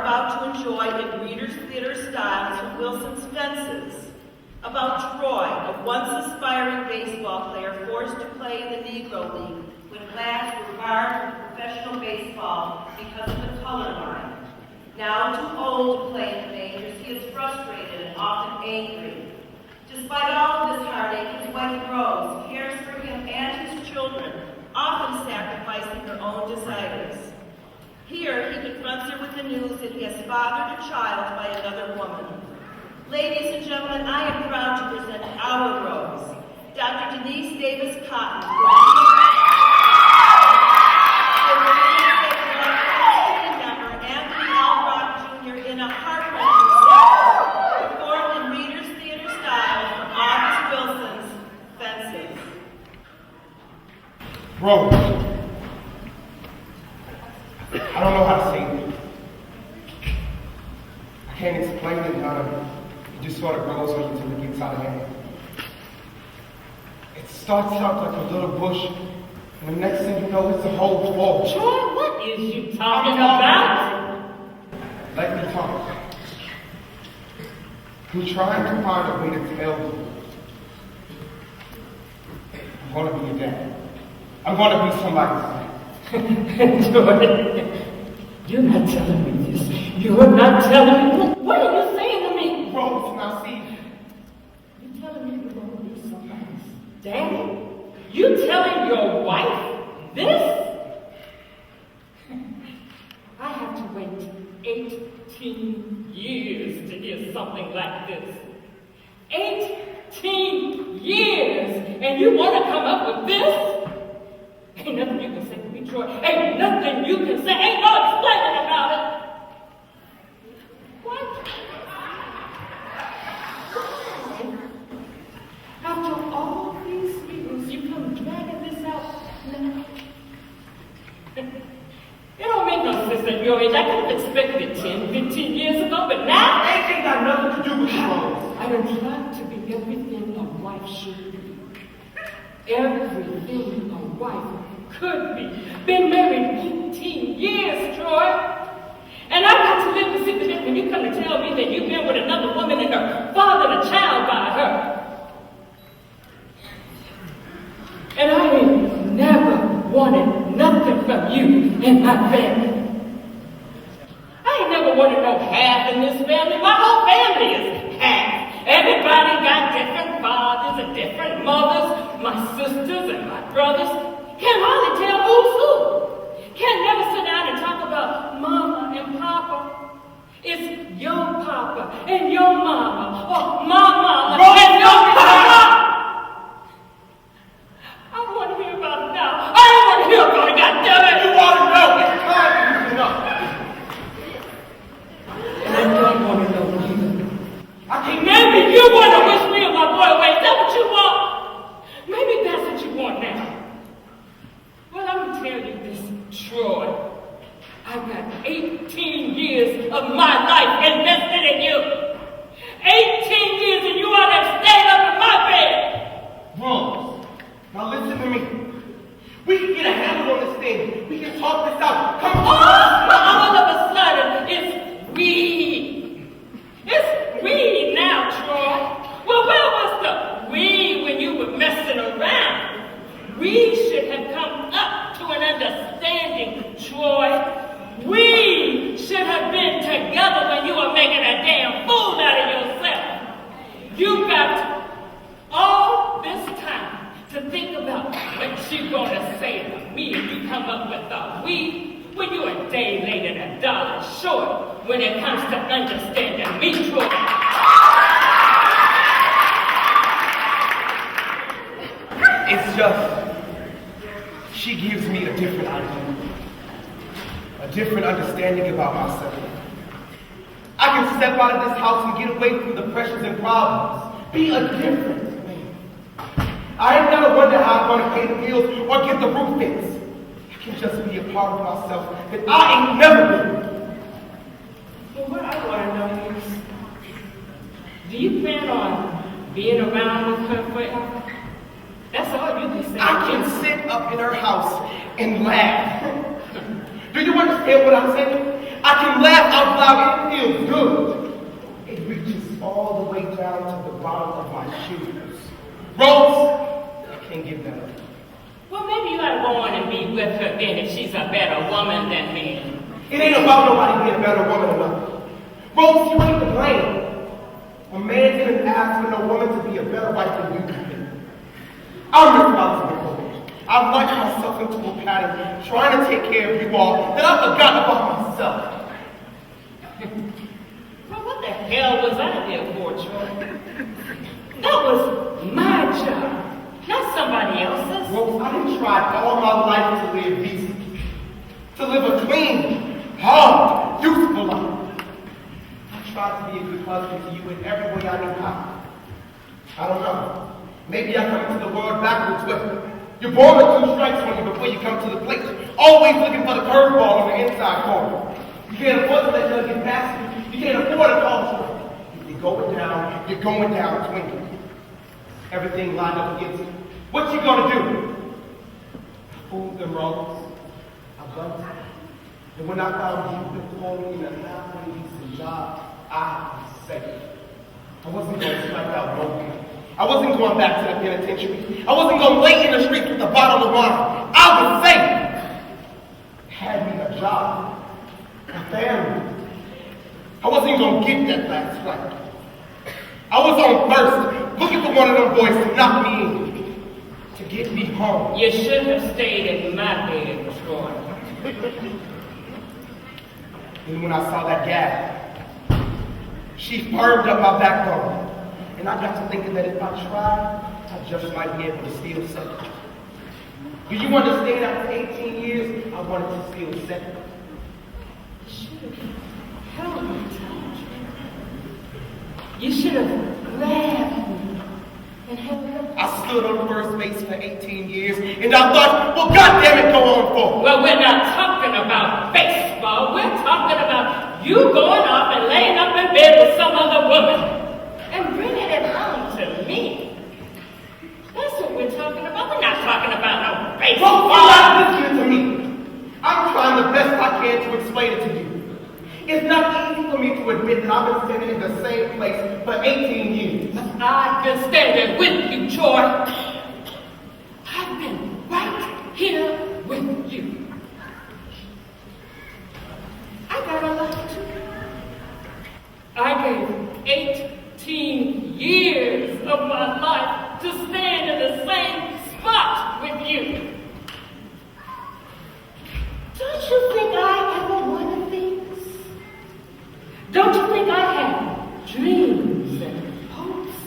about to enjoy in Reader's Theater style to Wilson's Fences, about Troy, a once aspiring baseball player forced to play in the Negro League when blacks were barred from professional baseball because of the color line. Now too old to play in the majors, he is frustrated and often angry. Despite all of this heartache, his wife Rose cares for him and his children, often sacrificing her own desires. Here, he confronts her with the news that he has fathered a child by another woman. Ladies and gentlemen, I am proud to present our Rose, Dr. Denise Davis Cotton, member Anthony L. Rock Jr. in a heart-wrenching set performed in Reader's Theater style from August Wilson's Fences. Rose, I don't know how to say it. I can't explain it, it just sort of grows on you until it gets out of hand. It starts out like a little bush, and the next thing you know, it's a whole forest. Troy, what is you talking about? Let me talk. I'm trying to find a way to tell you. I'm going to be your dad. I'm going to be somebody's dad. Troy, you're not telling me this. You're not telling me. What are you saying to me? Rose, now see. You're telling me you're going to be somebody's daddy? You telling your wife this? I have to wait 18 years to hear something like this. 18 years! And you want to come up with this? Ain't nothing you can say to me, Troy. Ain't nothing you can say. Ain't no explaining about it. What? After all these years, you come dragging this out now. It don't make no sense at your age. I could have expected it 10, 15 years ago, but now That ain't got nothing to do with you, Rose. I done tried to be everything a wife should be. Everything a wife could be. Been married 18 years, Troy. And I got to live to see the day when you come to tell me that you've been with another woman and her fathered a child by her. And I ain't never wanted nothing from you and my family. I ain't never wanted no half in this family. My whole family is half. Everybody got different fathers and different mothers. My sisters and my brothers. Can't hardly tell who's who. Can't never sit down and talk about mama and papa. It's your papa and your mama, or my mama and your papa. I don't want to hear about it now. I don't want to hear about it, goddammit. You want to know? It's time for you to know. And I don't want to know either. I can't. Maybe you want to wish me and my boy away. Is that what you want? Maybe that's what you want now. Well, I'm going to tell you this, Troy. I've got 18 years of my life invested in you. 18 years and you ought to have stayed up in my bed. Rose, now listen to me. We can get a handle on this thing. We can talk this out. Come on. All of a sudden, it's we. It's we now, Troy. Well, where was the we when you were messing around? We should have come up to an understanding, Troy. We should have been together when you were making a damn fool out of yourself. You got all this time to think about what you're going to say to me and you come up with a we when you're a day late and $1 short when it comes to understanding me, Troy. It's just, she gives me a different idea. A different understanding about myself. I can step out of this house and get away from the pressures and problems. Be a different man. I ain't never wonder how I'm going to pay the bills or get the roof fixed. I can just be a part of myself that I ain't never been. Well, what I want to know is, do you plan on being around with her forever? That's all you can say. I can sit up in her house and laugh. Do you understand what I'm saying? I can laugh out loud woman than men. It ain't about nobody being a better woman than another. Rose, you ain't to blame. A man didn't ask for no woman to be a better wife than you can be. I'm responsible. I've locked myself into a pattern trying to take care of you all that I forgot about myself. Well, what the hell was I there for, Troy? That was my job, not somebody else's. Rose, I done tried all my life to live decent, to live a clean, hard, useful life. I tried to be a good husband to you in every way I knew how. I don't know. Maybe I come into the world backwards with you're born with 2 strikes on you before you come to the plate. Always looking for the curveball on the inside corner. You can't afford to let them get past you. You can't afford a culture. If you're going down swinging. Everything lined up against you. What you gonna do? I fooled them, Rose. I bugged them. And when I found you performing in a halfway decent job, I was safe. I wasn't gonna strike out broken. I wasn't going back to the penitentiary. I wasn't going to lay in the streets with a bottle of wine. I was safe. Had me a job, a family. I wasn't going to get that last flight. I was on first, looking for one of them boys to knock me in, to get me home. You should have stayed in my bed, Troy. And when I saw that gap, she firmed up my backbone. And I got to thinking that if I tried, I just might be able to steal second. Do you understand after 18 years, I wanted to steal second? You should have held me tight. You should have grabbed me and held me. I stood on first base for 18 years, and I thought, well, goddammit, go on forward. Well, we're not talking about baseball. We're talking about you going off and laying up in bed with some other woman. And bringing it home to me. That's what we're talking about. We're not talking about no baseball. Well, you're not listening to me. I'm trying the best I can to explain it to you. It's not easy for me to admit that I've been standing in the same place for 18 years. I've been standing with you, Troy. I've been right here with you. I got a lot to do. I gave 18 years of my life to stand in the same spot with you. Don't you think I ever wanted things? Don't you think I had dreams and hopes?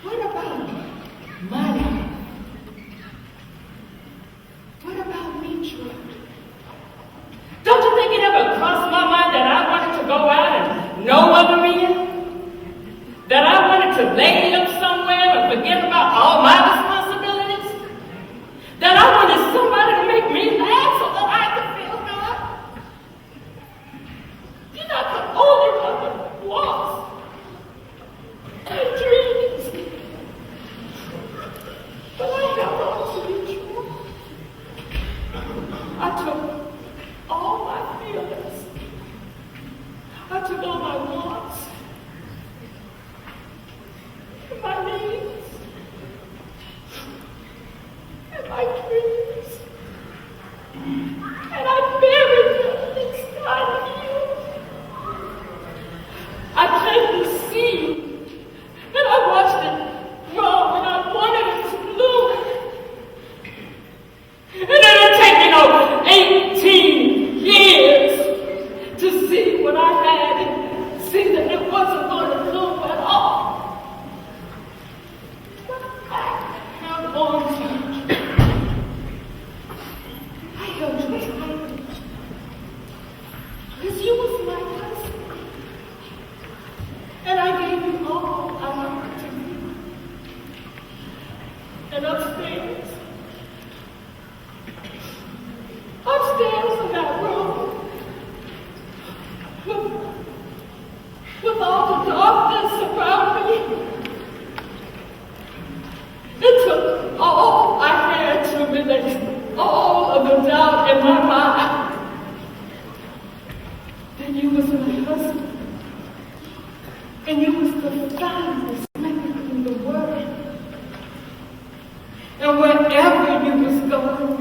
What about my life? What about me, Troy? Don't you think it ever crossed my mind that I wanted to go out and know other men? That I wanted to lay up somewhere and forget about all my responsibilities? That I wanted somebody to make me laugh so that I could feel good? You're not the only one that wants and dreams. But I held on to you, Troy. I took all my feelings. I took all my wants, and my needs, and my dreams, and I buried them inside of you. I planted the seed, and I watched it grow, and I wanted it to bloom. And it had taken over 18 years to see what I had and see that it wasn't going to bloom at all. But I held on to you. I held you tight. Because you was my husband. And I gave you all I wanted to be. And upstairs in that room, with all the darkness around me, it took all I had to relate all of the doubt in my mind that you was my husband, and you was the finest man in the world, and wherever you was going,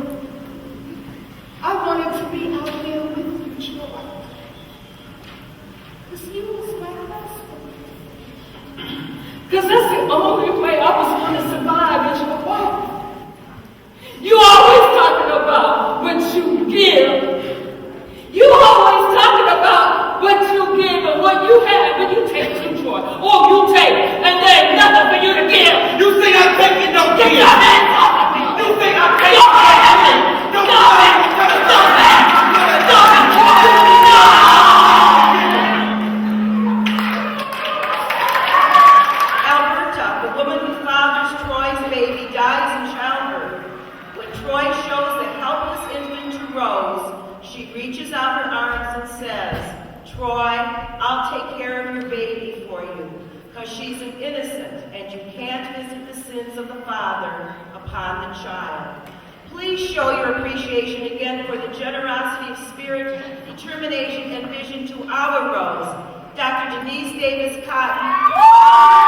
out her arms and says, Troy, I'll take care of your baby for you, because she's an innocent, and you can't visit the sins of the father upon the child. Please show your appreciation again for the generosity of spirit, determination, and vision to our Rose, Dr. Denise Davis Cotton.